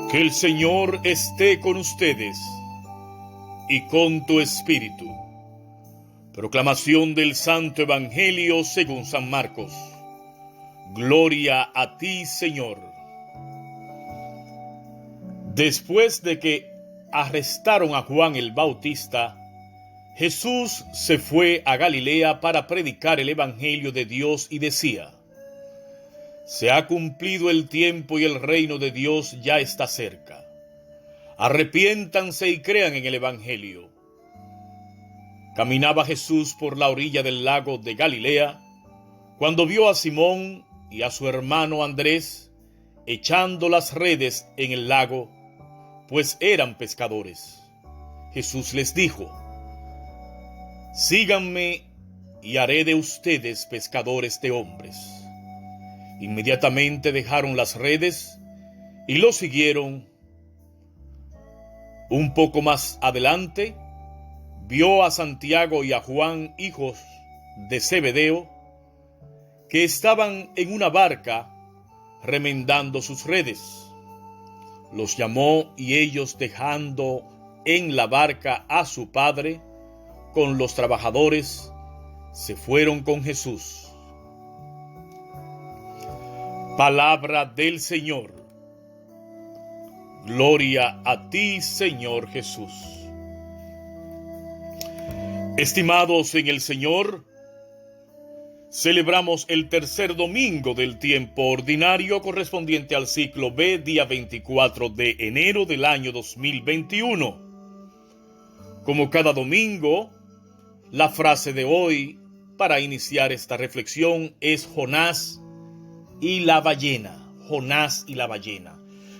Que el Señor esté con ustedes y con tu espíritu. Proclamación del Santo Evangelio según San Marcos. Gloria a ti, Señor. Después de que arrestaron a Juan el Bautista, Jesús se fue a Galilea para predicar el Evangelio de Dios y decía: se ha cumplido el tiempo y el reino de Dios ya está cerca. Arrepiéntanse y crean en el Evangelio. Caminaba Jesús por la orilla del lago de Galilea cuando vio a Simón y a su hermano Andrés echando las redes en el lago, pues eran pescadores. Jesús les dijo: síganme y haré de ustedes pescadores de hombres. Inmediatamente dejaron las redes y lo siguieron. Un poco más adelante, vio a Santiago y a Juan, hijos de Zebedeo, que estaban en una barca remendando sus redes. Los llamó y ellos, dejando en la barca a su padre con los trabajadores, se fueron con Jesús. Palabra del Señor. Gloria a ti, Señor Jesús. Estimados en el Señor, celebramos el tercer domingo del tiempo ordinario correspondiente al ciclo B, día 24 de enero del año 2021. Como cada domingo, la frase de hoy para iniciar esta reflexión es Jonás y la ballena. Jonás y la ballena.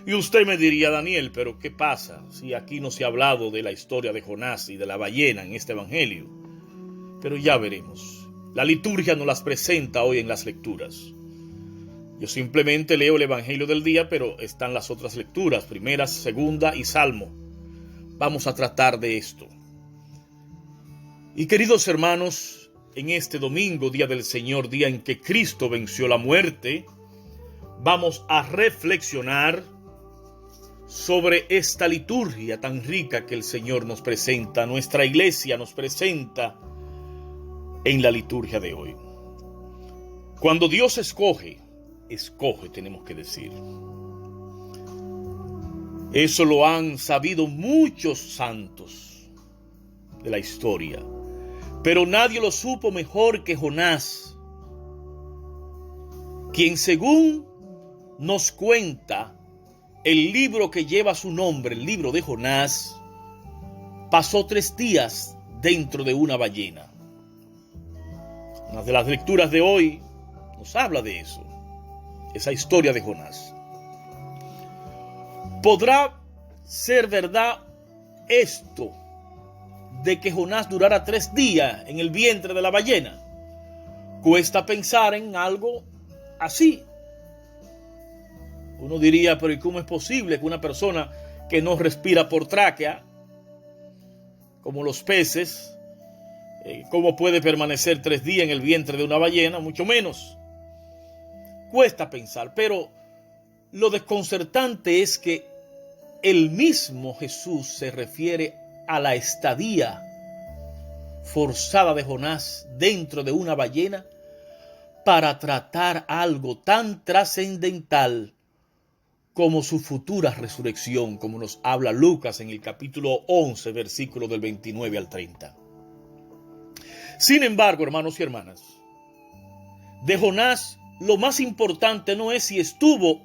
Y usted me diría: Daniel, ¿pero qué pasa si aquí no se ha hablado de la historia de Jonás y de la ballena en este evangelio? Pero ya veremos. La liturgia nos las presenta hoy en las lecturas. Yo simplemente leo el evangelio del día, pero están las otras lecturas, primera, segunda y salmo. Vamos a tratar de esto. Y queridos hermanos, en este domingo, día del Señor, día en que Cristo venció la muerte, vamos a reflexionar sobre esta liturgia tan rica que el Señor nos presenta, nuestra iglesia nos presenta en la liturgia de hoy. Cuando Dios escoge, tenemos que decir. Eso lo han sabido muchos santos de la historia, pero nadie lo supo mejor que Jonás, quien, según nos cuenta el libro que lleva su nombre, el libro de Jonás, pasó 3 días dentro de una ballena. Una de las lecturas de hoy nos habla de eso, esa historia de Jonás. ¿Podrá ser verdad esto de que Jonás durara 3 días en el vientre de la ballena? Cuesta pensar en algo así. Uno diría: pero ¿y cómo es posible que una persona que no respira por tráquea, como los peces, cómo puede permanecer 3 días en el vientre de una ballena? Mucho menos. Cuesta pensar, pero lo desconcertante es que el mismo Jesús se refiere a la estadía forzada de Jonás dentro de una ballena para tratar algo tan trascendental como su futura resurrección, como nos habla Lucas en el capítulo 11, versículo del 29 al 30. Sin embargo, hermanos y hermanas, de Jonás lo más importante no es si estuvo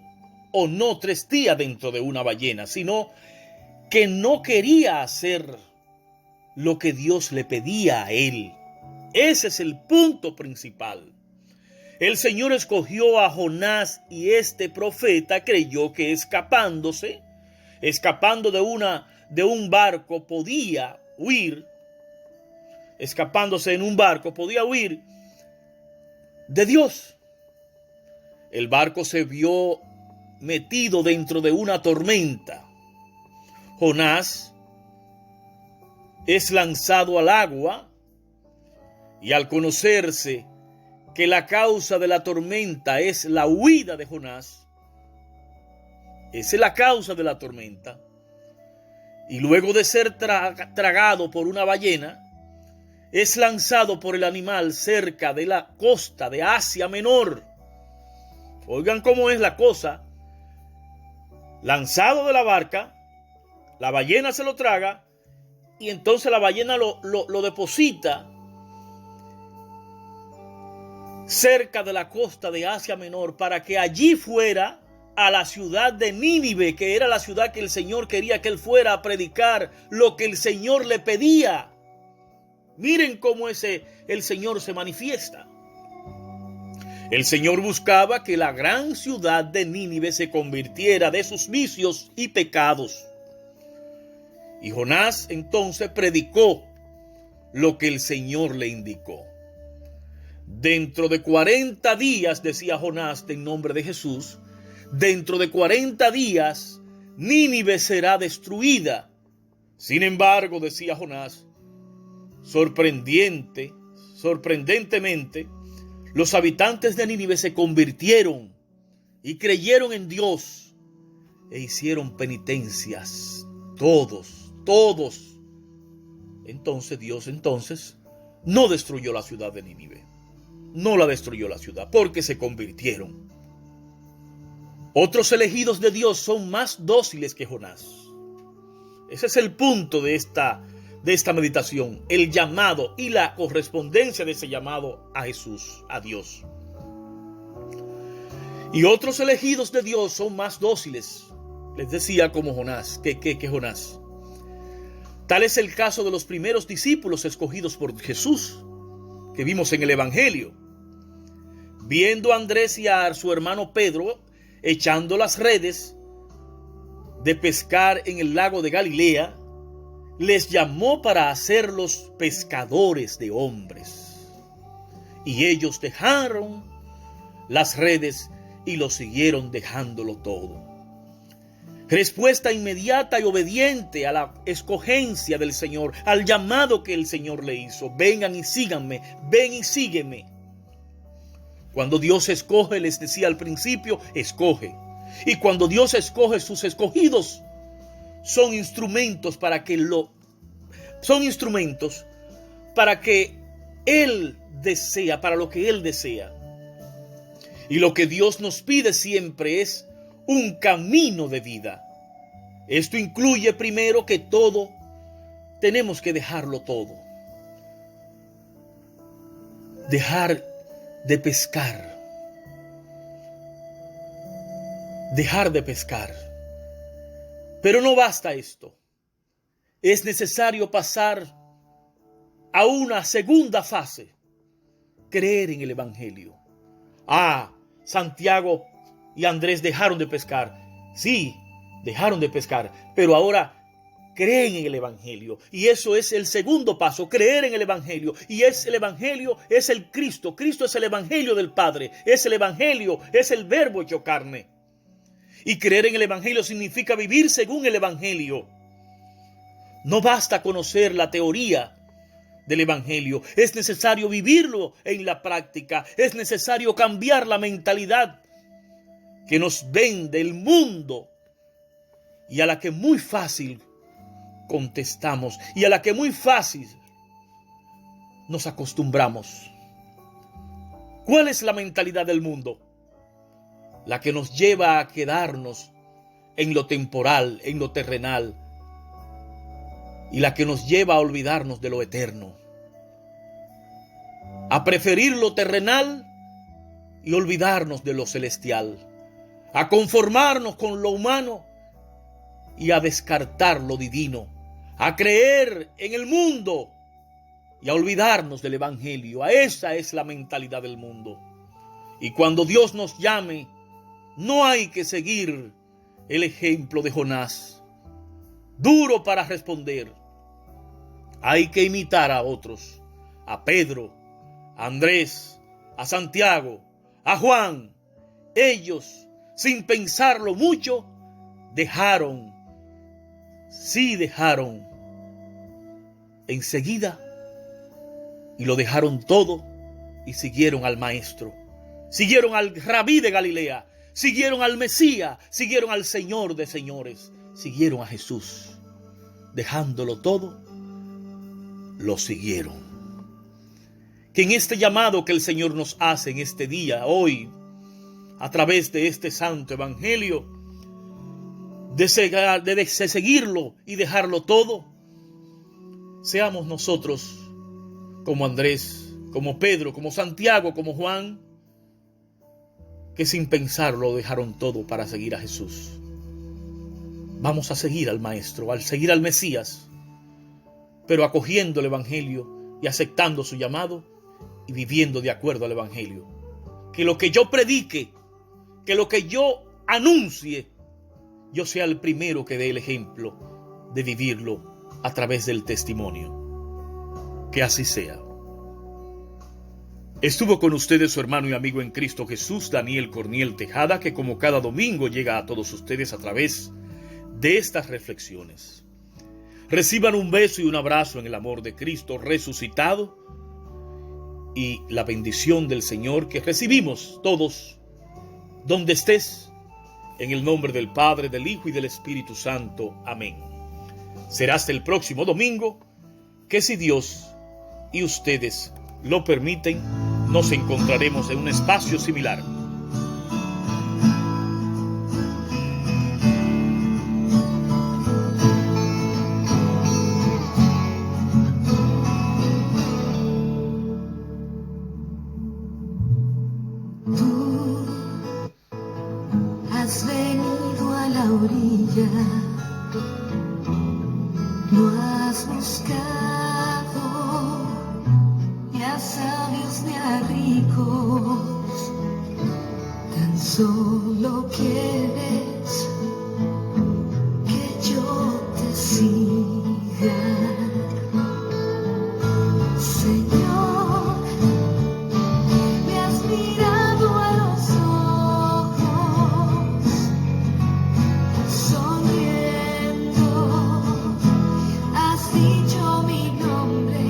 o no 3 días dentro de una ballena, sino que no quería hacer lo que Dios le pedía a él. Ese es el punto principal. El Señor escogió a Jonás y este profeta creyó que escapando de un barco podía huir. Escapándose en un barco podía huir de Dios. El barco se vio metido dentro de una tormenta. Jonás es lanzado al agua Y al conocerse que la causa de la tormenta es la huida de Jonás, esa es la causa de la tormenta, y luego de ser tragado por una ballena, es lanzado por el animal cerca de la costa de Asia Menor. Oigan cómo es la cosa. Lanzado de la barca, la ballena se lo traga, y entonces la ballena lo deposita cerca de la costa de Asia Menor para que allí fuera a la ciudad de Nínive, que era la ciudad que el Señor quería que él fuera a predicar lo que el Señor le pedía. Miren cómo el Señor se manifiesta. El Señor buscaba que la gran ciudad de Nínive se convirtiera de sus vicios y pecados. Y Jonás entonces predicó lo que el Señor le indicó. Dentro de 40 días, decía Jonás en nombre de Jesús, dentro de 40 días Nínive será destruida. Sin embargo, decía Jonás, sorprendentemente, los habitantes de Nínive se convirtieron y creyeron en Dios e hicieron penitencias. Todos. Entonces Dios no destruyó la ciudad de Nínive. No la destruyó la ciudad porque se convirtieron. Otros elegidos de Dios son más dóciles que Jonás. Ese es el punto de esta meditación, el llamado y la correspondencia de ese llamado a Jesús, a Dios. Y otros elegidos de Dios son más dóciles, les decía, como Jonás, que Jonás. Tal es el caso de los primeros discípulos escogidos por Jesús, que vimos en el Evangelio. Viendo a Andrés y a su hermano Pedro echando las redes de pescar en el lago de Galilea, les llamó para hacerlos pescadores de hombres. Y ellos dejaron las redes y lo siguieron dejándolo todo. Respuesta inmediata y obediente a la escogencia del Señor, al llamado que el Señor le hizo. Vengan y síganme, ven y sígueme. Cuando Dios escoge, les decía al principio, escoge. Y cuando Dios escoge, sus escogidos son instrumentos para que Él desea, para lo que Él desea. Y lo que Dios nos pide siempre es un camino de vida. Esto incluye primero que todo, tenemos que dejarlo todo. Dejar de pescar. Dejar de pescar. Pero no basta esto. Es necesario pasar a una segunda fase. Creer en el Evangelio. Santiago y Andrés dejaron de pescar. Sí, dejaron de pescar, pero ahora creen en el Evangelio. Y eso es el segundo paso, creer en el Evangelio. Y el Evangelio es el Cristo. Cristo es el Evangelio del Padre. Es el Evangelio, es el Verbo hecho carne. Y creer en el Evangelio significa vivir según el Evangelio. No basta conocer la teoría del Evangelio. Es necesario vivirlo en la práctica. Es necesario cambiar la mentalidad que nos vende el mundo y a la que muy fácil contestamos y a la que muy fácil nos acostumbramos. ¿Cuál es la mentalidad del mundo? La que nos lleva a quedarnos en lo temporal, en lo terrenal, y la que nos lleva a olvidarnos de lo eterno, a preferir lo terrenal y olvidarnos de lo celestial, a conformarnos con lo humano y a descartar lo divino, a creer en el mundo y a olvidarnos del Evangelio. Esa es la mentalidad del mundo. Y cuando Dios nos llame, no hay que seguir el ejemplo de Jonás, duro para responder. Hay que imitar a otros, a Pedro, a Andrés, a Santiago, a Juan. Ellos, sin pensarlo mucho, dejaron enseguida y lo dejaron todo y siguieron al Maestro. Siguieron al Rabí de Galilea, siguieron al Mesías, siguieron al Señor de señores, siguieron a Jesús. Dejándolo todo, lo siguieron. Que en este llamado que el Señor nos hace en este día, hoy, a través de este santo evangelio, de seguirlo y dejarlo todo, seamos nosotros como Andrés, como Pedro, como Santiago, como Juan, que sin pensarlo dejaron todo para seguir a Jesús. Vamos a seguir al Maestro, al seguir al Mesías, pero acogiendo el evangelio y aceptando su llamado y viviendo de acuerdo al evangelio. Que lo que yo predique, que lo que yo anuncie, yo sea el primero que dé el ejemplo de vivirlo a través del testimonio. Que así sea. Estuvo con ustedes su hermano y amigo en Cristo Jesús, Daniel Corniel Tejada, que como cada domingo llega a todos ustedes a través de estas reflexiones. Reciban un beso y un abrazo en el amor de Cristo resucitado y la bendición del Señor que recibimos todos, donde estés, en el nombre del Padre, del Hijo y del Espíritu Santo. Amén. Será hasta el próximo domingo, que si Dios y ustedes lo permiten, nos encontraremos en un espacio similar. Tú has venido a la orilla, lo has buscado, y a sabios ni a ricos, tan solo quieres que yo te siga. Señor, me has mirado a los ojos, sonriendo, has dicho mi nombre.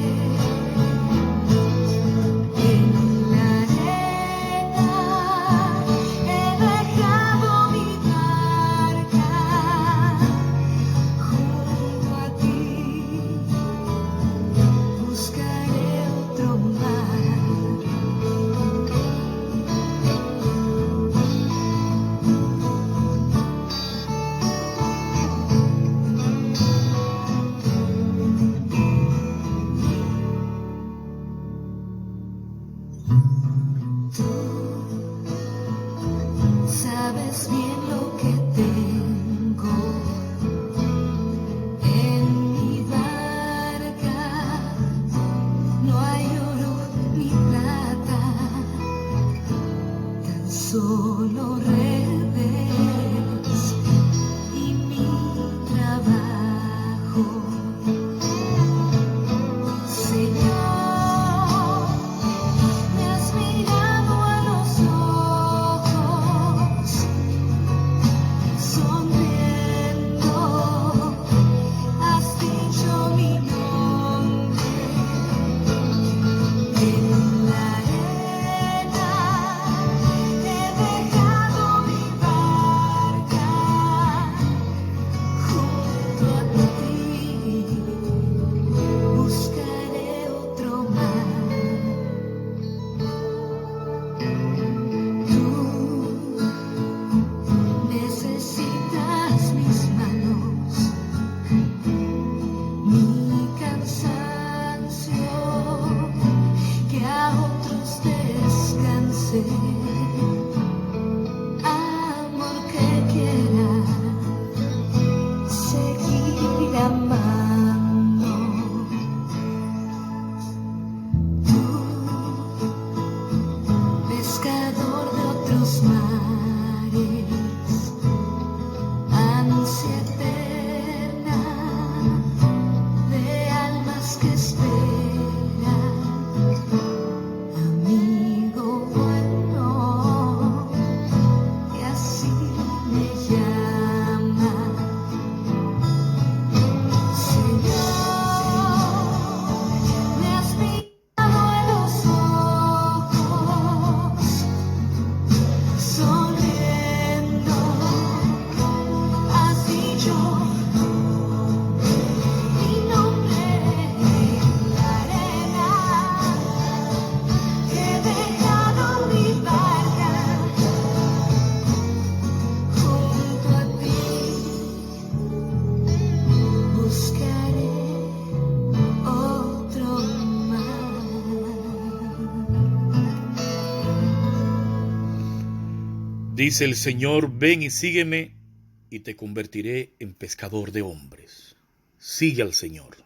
En la arena he dejado mi barca, junto a ti buscaré otro mar. Sabes bien lo que tengo en mi barca, no hay oro ni plata, tan solo redes y mi trabajo. Señor, me has mirado a los ojos, sonriendo, has dicho mi nombre. En la arena he dejado Dice el Señor, ven y sígueme y te convertiré en pescador de hombres. Sigue al Señor.